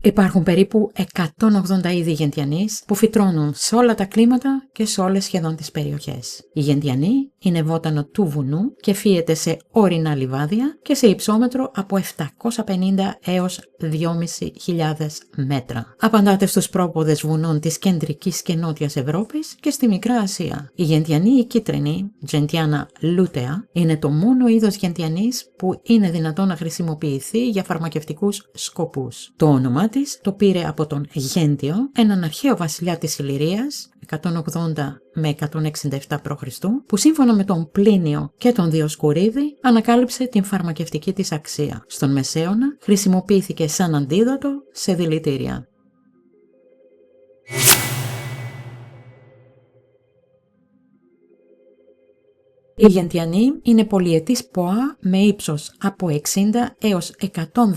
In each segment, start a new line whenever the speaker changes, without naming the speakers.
Υπάρχουν περίπου 180 είδη γεντιανής που φυτρώνουν σε όλα τα κλίματα και σε όλες σχεδόν τις περιοχές. Η γεντιανή είναι βότανο του βουνού και φύεται σε ορεινά λιβάδια και σε υψόμετρο από 750 έως 2.500 μέτρα. Απαντάται στους πρόποδες βουνών της κεντρικής και νότιας Ευρώπης και στη Μικρά Ασία. Η γεντιανή η κίτρινη, Gentiana lutea, είναι το μόνο είδος γεντιανής που είναι δυνατόν να χρησιμοποιηθεί για φαρμακευτικούς σκοπούς. Το όνομά της το πήρε από τον Γέντιο, έναν αρχαίο βασιλιά της Ηλυρίας, 180 με 167 π.Χ., που σύμφωνα με τον Πλίνιο και τον Διοσκουρίδη ανακάλυψε την φαρμακευτική της αξία. Στον Μεσαίωνα χρησιμοποιήθηκε σαν αντίδοτο σε δηλητήρια. Η γεντιανή είναι πολυετής ποά με ύψος από 60 έως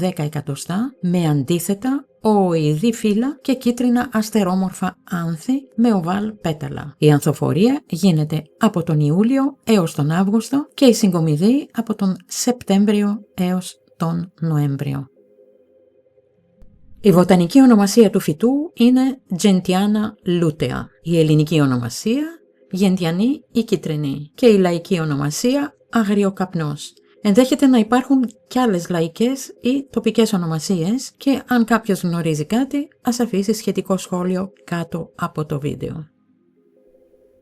110 εκατοστά με αντίθετα οοειδή φύλλα και κίτρινα αστερόμορφα άνθη με οβάλ πέταλα. Η ανθοφορία γίνεται από τον Ιούλιο έως τον Αύγουστο και η συγκομιδή από τον Σεπτέμβριο έως τον Νοέμβριο. Η βοτανική ονομασία του φυτού είναι Gentiana lutea. Η ελληνική ονομασία γεντιανή ή κίτρινη και η λαϊκή ονομασία αγριοκαπνός. Ενδέχεται να υπάρχουν κι άλλες λαϊκές ή τοπικές ονομασίες και αν κάποιος γνωρίζει κάτι, ας αφήσει σχετικό σχόλιο κάτω από το βίντεο.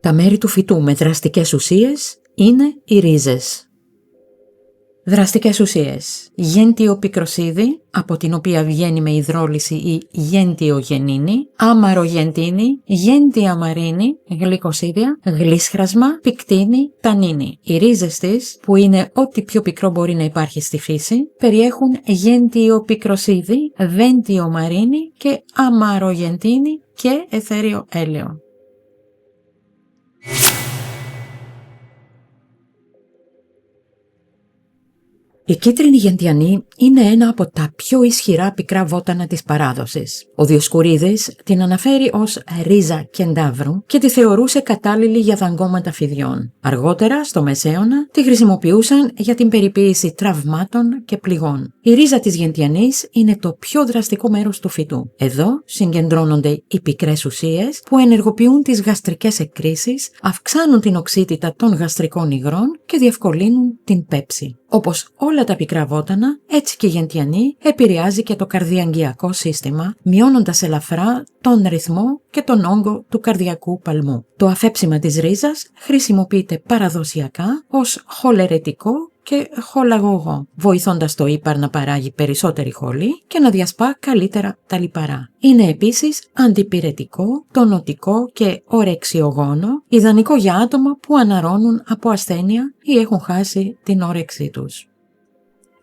Τα μέρη του φυτού με δραστικές ουσίες είναι οι ρίζες. Δραστικές ουσίες. Γέντιο-πικροσίδι, από την οποία βγαίνει με υδρόλυση η γέντιο-γενίνη, άμαρο-γεντίνη, γέντια-μαρίνη, γλυκοσίδια, γλύσχρασμα, πικτίνη, τανίνη. Οι ρίζες της, που είναι ό,τι πιο πικρό μπορεί να υπάρχει στη φύση, περιέχουν γέντιο-πικροσίδι, δέντιο-μαρίνη και αμαρογεντίνη και αιθέριο έλαιο. Η κίτρινη γεντιανή είναι ένα από τα πιο ισχυρά πικρά βότανα της παράδοσης. Ο Διοσκουρίδης την αναφέρει ως ρίζα κεντάβρου και τη θεωρούσε κατάλληλη για δαγκώματα φιδιών. Αργότερα, στο Μεσαίωνα, τη χρησιμοποιούσαν για την περιποίηση τραυμάτων και πληγών. Η ρίζα της γεντιανής είναι το πιο δραστικό μέρος του φυτού. Εδώ συγκεντρώνονται οι πικρές ουσίες που ενεργοποιούν τις γαστρικές εκκρίσεις, αυξάνουν την οξύτητα των γαστρικών υγρών και διευκολύνουν την πέψη. Όπως όλα τα πικρά βότανα, έτσι και η γεντιανή επηρεάζει και το καρδιαγγειακό σύστημα, μειώνοντας ελαφρά τον ρυθμό και τον όγκο του καρδιακού παλμού. Το αφέψιμα της ρίζας χρησιμοποιείται παραδοσιακά ως χολερετικό και χολαγωγό, βοηθώντας το ύπαρ να παράγει περισσότερη χολή και να διασπά καλύτερα τα λιπαρά. Είναι επίσης αντιπυρετικό, τονωτικό και ορεξιογόνο, ιδανικό για άτομα που αναρρώνουν από ασθένεια ή έχουν χάσει την όρεξή τους.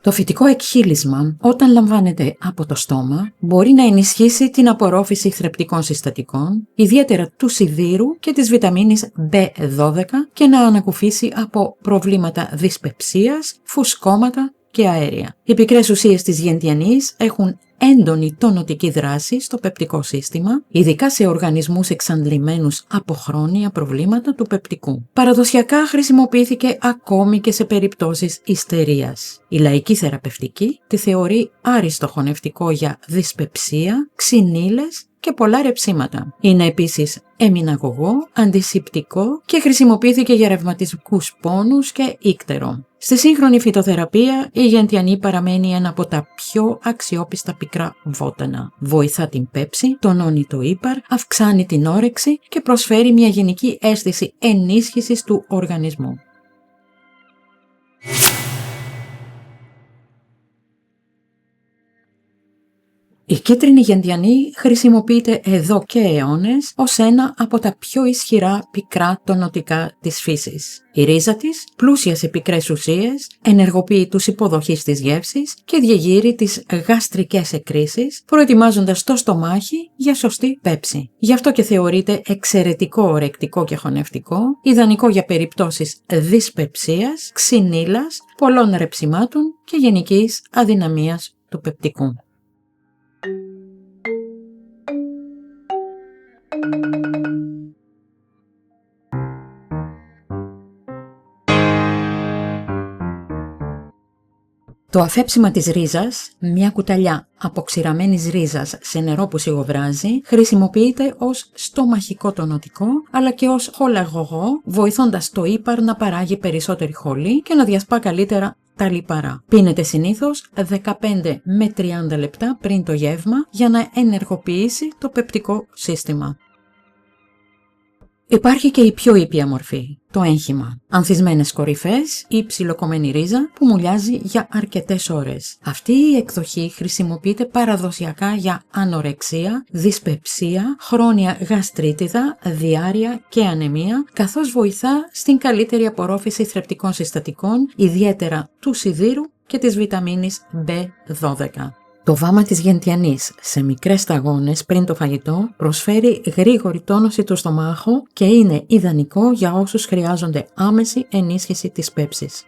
Το φυτικό εκχύλισμα, όταν λαμβάνεται από το στόμα, μπορεί να ενισχύσει την απορρόφηση θρεπτικών συστατικών, ιδιαίτερα του σιδήρου και της βιταμίνης B12 και να ανακουφίσει από προβλήματα δυσπεψίας, φουσκώματα και αέρια. Οι πικρές ουσίες της γεντιανής έχουν έντονη τονωτική δράση στο πεπτικό σύστημα, ειδικά σε οργανισμούς εξαντλημένους από χρόνια προβλήματα του πεπτικού. Παραδοσιακά χρησιμοποιήθηκε ακόμη και σε περιπτώσεις ιστερίας. Η λαϊκή θεραπευτική τη θεωρεί άριστο χωνευτικό για δυσπεψία, ξυνήλες και πολλά ρεψίματα. Είναι επίσης εμειναγωγό, αντισηπτικό και χρησιμοποιήθηκε για ρευματικούς πόνους και ίκτερο. Στη σύγχρονη φυτοθεραπεία, η γεντιανή παραμένει ένα από τα πιο αξιόπιστα πικρά βότανα. Βοηθά την πέψη, τονώνει το ύπαρ, αυξάνει την όρεξη και προσφέρει μια γενική αίσθηση ενίσχυσης του οργανισμού. Η κίτρινη γεντιανή χρησιμοποιείται εδώ και αιώνες ως ένα από τα πιο ισχυρά πικρά τονωτικά της φύσης. Η ρίζα της, πλούσια σε πικρές ουσίες, ενεργοποιεί τους υποδοχείς της γεύσης και διεγείρει τις γαστρικές εκκρίσεις, προετοιμάζοντας το στομάχι για σωστή πέψη. Γι' αυτό και θεωρείται εξαιρετικό ορεκτικό και χωνευτικό, ιδανικό για περιπτώσεις δυσπεψίας, ξυνήλας, πολλών ρεψιμάτων και γενικής αδυναμίας του πεπτικού. Το αφέψιμα της ρίζας, μια κουταλιά αποξηραμένης ρίζας σε νερό που σιγοβράζει, χρησιμοποιείται ως στομαχικό τονωτικό, αλλά και ως χολαγωγό, βοηθώντας το ύπαρ να παράγει περισσότερη χολή και να διασπά καλύτερα τα λιπαρά. Πίνεται συνήθως 15 με 30 λεπτά πριν το γεύμα για να ενεργοποιήσει το πεπτικό σύστημα. Υπάρχει και η πιο ήπια μορφή, το έγχυμα. Ανθισμένες κορυφές ή ψιλοκομμένη ρίζα που μουλιάζει για αρκετές ώρες. Αυτή η εκδοχή χρησιμοποιείται παραδοσιακά για ανορεξία, δυσπεψία, χρόνια γαστρίτιδα, διάρρεια και ανεμία, καθώς βοηθά στην καλύτερη απορρόφηση θρεπτικών συστατικών, ιδιαίτερα του σιδήρου και της βιταμίνης B12. Το βάμα της γεντιανής σε μικρές σταγόνες πριν το φαγητό προσφέρει γρήγορη τόνωση του στομάχου και είναι ιδανικό για όσους χρειάζονται άμεση ενίσχυση της πέψης.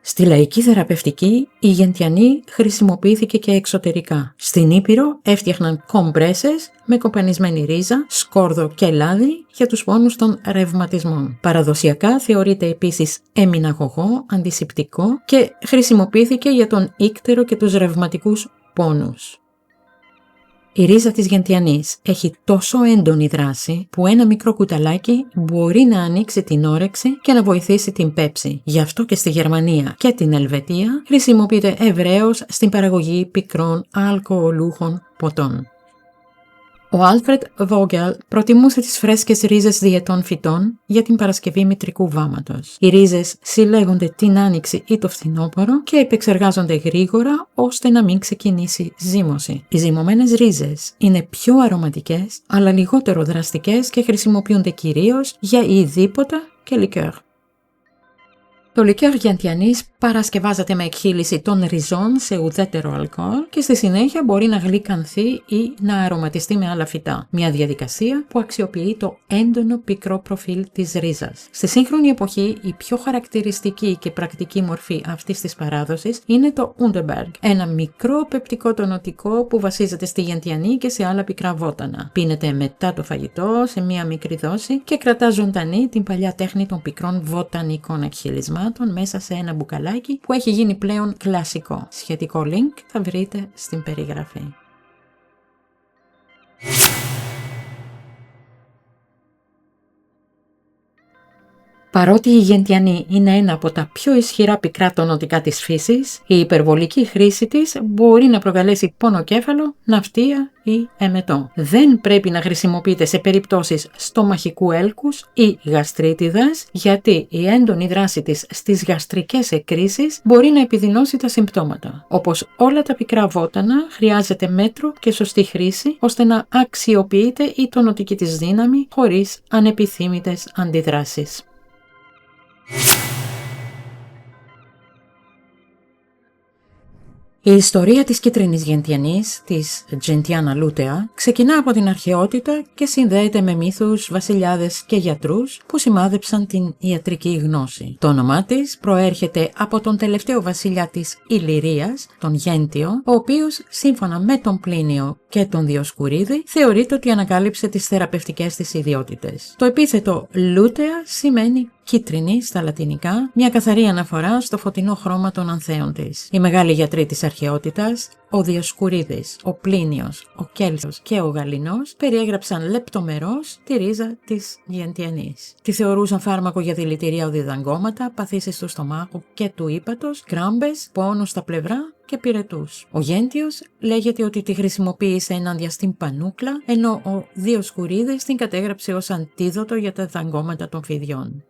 Στη λαϊκή θεραπευτική, η γεντιανή χρησιμοποιήθηκε και εξωτερικά. Στην Ήπειρο έφτιαχναν κομπρέσες με κοπανισμένη ρίζα, σκόρδο και λάδι για τους πόνους των ρευματισμών. Παραδοσιακά θεωρείται επίσης εμειναγωγό, αντισηπτικό και χρησιμοποιήθηκε για τον ίκτερο και τους ρευματικούς πόνους. Η ρίζα της γεντιανής έχει τόσο έντονη δράση που ένα μικρό κουταλάκι μπορεί να ανοίξει την όρεξη και να βοηθήσει την πέψη. Γι' αυτό και στη Γερμανία και την Ελβετία χρησιμοποιείται ευρέως στην παραγωγή πικρών αλκοολούχων ποτών. Ο Άλφρεντ Βόγγελ προτιμούσε τις φρέσκες ρίζες διετών φυτών για την παρασκευή μητρικού βάματος. Οι ρίζες συλλέγονται την άνοιξη ή το φθινόπωρο και επεξεργάζονται γρήγορα ώστε να μην ξεκινήσει ζύμωση. Οι ζυμωμένες ρίζες είναι πιο αρωματικές αλλά λιγότερο δραστικές και χρησιμοποιούνται κυρίως για ειδήποτα και λικέρ. Το λικέρ γεντιανής παρασκευάζεται με εκχύληση των ριζών σε ουδέτερο αλκοόλ και στη συνέχεια μπορεί να γλυκανθεί ή να αρωματιστεί με άλλα φυτά. Μια διαδικασία που αξιοποιεί το έντονο πικρό προφίλ της ρίζας. Στη σύγχρονη εποχή, η πιο χαρακτηριστική και πρακτική μορφή αυτής της παράδοσης είναι το Unterberg, ένα μικρό πεπτικό τονωτικό που βασίζεται στη γεντιανή και σε άλλα πικρά βότανα. Πίνεται μετά το φαγητό σε μια μικρή δόση και κρατά ζωντανή την παλιά τέχνη των πικρών βοτανικών εκχυλισμάτων μέσα σε ένα μπουκαλάκι που έχει γίνει πλέον κλασικό. Σχετικό link θα βρείτε στην περιγραφή. Παρότι η γεντιανή είναι ένα από τα πιο ισχυρά πικρά τονωτικά της φύσης, η υπερβολική χρήση της μπορεί να προκαλέσει πονοκέφαλο, ναυτία ή εμετό. Δεν πρέπει να χρησιμοποιείται σε περιπτώσεις στομαχικού έλκους ή γαστρίτιδας, γιατί η έντονη δράση της στις γαστρικές εκκρίσεις μπορεί να επιδεινώσει τα συμπτώματα. Όπως όλα τα πικρά βότανα, χρειάζεται μέτρο και σωστή χρήση, ώστε να αξιοποιείται η τονωτική της δύναμη χωρίς ανεπιθύμητες αντιδράσεις. Η ιστορία της κίτρινης γεντιανής, της Gentiana lutea, ξεκινά από την αρχαιότητα και συνδέεται με μύθους, βασιλιάδες και γιατρούς που σημάδεψαν την ιατρική γνώση. Το όνομά της προέρχεται από τον τελευταίο βασιλιά της Ιλλυρίας, τον Γέντιο, ο οποίος, σύμφωνα με τον Πλίνιο και τον Διοσκουρίδη, θεωρείται ότι ανακάλυψε τις θεραπευτικές της ιδιότητες. Το επίθετο lutea σημαίνει κίτρινη στα λατινικά, μια καθαρή αναφορά στο φωτεινό χρώμα των ανθέων της. Οι μεγάλοι γιατροί της αρχαιότητας, ο Διοσκουρίδης, ο Πλίνιος, ο Κέλσος και ο Γαληνός, περιέγραψαν λεπτομερώς τη ρίζα της γεντιανής. Τη θεωρούσαν φάρμακο για δηλητηρία οδιδαγκώματα, παθήσεις του στομάχου και του ύπατος, κράμπες, πόνους στα πλευρά και πυρετούς. Ο Γέντιος λέγεται ότι τη χρησιμοποίησε ενάντια στην πανούκλα, ενώ ο Διοσκουρίδης την κατέγραψε ως αντίδοτο για τα δαγκώματα των φιδιών.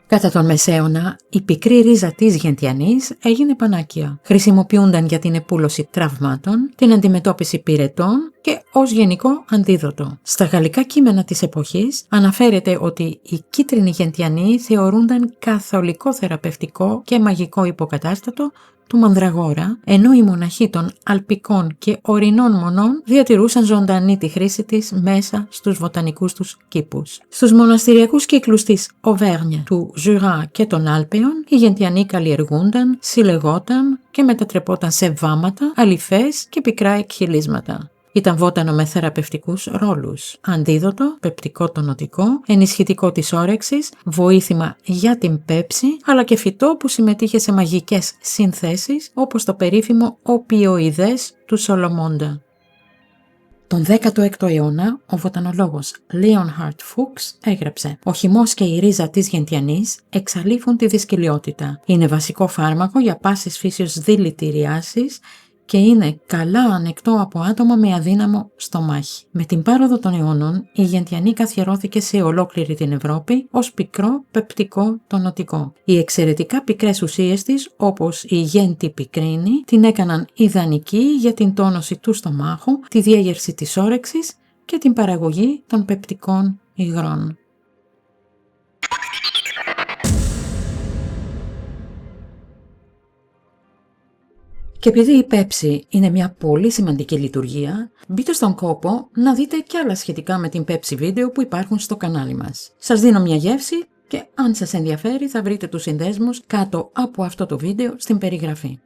Κατά τον Μεσαίωνα, η πικρή ρίζα της γεντιανής έγινε πανάκια. Χρησιμοποιούνταν για την επούλωση τραυμάτων, την αντιμετώπιση πυρετών και ως γενικό αντίδοτο. Στα γαλλικά κείμενα της εποχής αναφέρεται ότι η κίτρινη γεντιανή θεωρούνταν καθολικό θεραπευτικό και μαγικό υποκατάστατο του Μανδραγόρα, ενώ οι μοναχοί των αλπικών και ορεινών μονών διατηρούσαν ζωντανή τη χρήση της μέσα στους βοτανικούς τους κήπους. Στους μοναστηριακούς κύκλους της Οβέρνια, του Ζουρά και των Άλπαιων, οι γεντιανοί καλλιεργούνταν, συλλεγόταν και μετατρεπόταν σε βάματα, αλυφές και πικρά εκχυλίσματα. Ήταν βότανο με θεραπευτικούς ρόλους. Αντίδοτο, πεπτικό τονωτικό, ενισχυτικό της όρεξης, βοήθημα για την πέψη, αλλά και φυτό που συμμετείχε σε μαγικές συνθέσεις όπως το περίφημο οπιοειδές του Σολομώντα. Τον 16ο αιώνα, ο βοτανολόγος Leonhard Fuchs έγραψε «Ο χυμός και η ρίζα της γεντιανής εξαλείφουν τη δυσκολιότητα. Είναι βασικό φάρμακο για πάσης φύσεως δηλητηριάσεις και είναι καλά ανεκτό από άτομα με αδύναμο στομάχι». Με την πάροδο των αιώνων, η γεντιανή καθιερώθηκε σε ολόκληρη την Ευρώπη ως πικρό πεπτικό τονωτικό. Οι εξαιρετικά πικρές ουσίες της, όπως η γέντη πικρίνη, την έκαναν ιδανική για την τόνωση του στομάχου, τη διέγερση της όρεξης και την παραγωγή των πεπτικών υγρών. Και επειδή η πέψη είναι μια πολύ σημαντική λειτουργία, μπείτε στον κόπο να δείτε και άλλα σχετικά με την πέψη βίντεο που υπάρχουν στο κανάλι μας. Σας δίνω μια γεύση και αν σας ενδιαφέρει θα βρείτε τους συνδέσμους κάτω από αυτό το βίντεο στην περιγραφή.